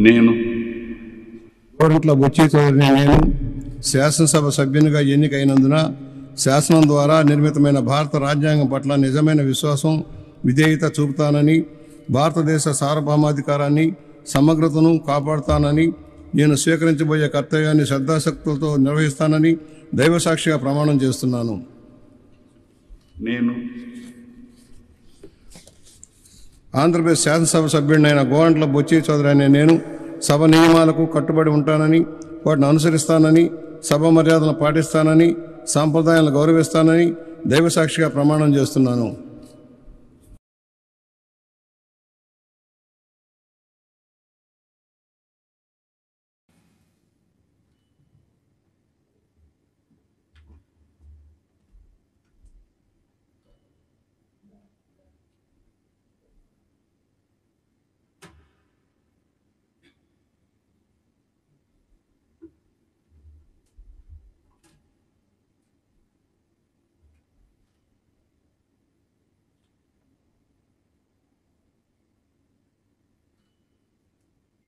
నేను గోరంట్ల బుచ్చి చౌదరిని నేను శాసనసభ సభ్యునిగా ఎన్నికైనందున శాసనం ద్వారా నిర్మితమైన భారత రాజ్యాంగం పట్ల నిజమైన విశ్వాసం విధేయత చూపుతానని, భారతదేశ సార్వభౌమాధికారాన్ని సమగ్రతను కాపాడుతానని, నేను స్వీకరించబోయే కర్తవ్యాన్ని శ్రద్ధాశక్తులతో నిర్వహిస్తానని దైవసాక్షిగా ప్రమాణం చేస్తున్నాను. నేను ఆంధ్రప్రదేశ్ శాసనసభ సభ్యుడినైన గోరంట్ల బుచ్చి చౌదరి అనే నేను సభ నియమాలకు కట్టుబడి ఉంటానని, వాటిని అనుసరిస్తానని, సభ మర్యాదలను పాటిస్తానని, సాంప్రదాయాలను గౌరవిస్తానని దైవసాక్షిగా ప్రమాణం చేస్తున్నాను.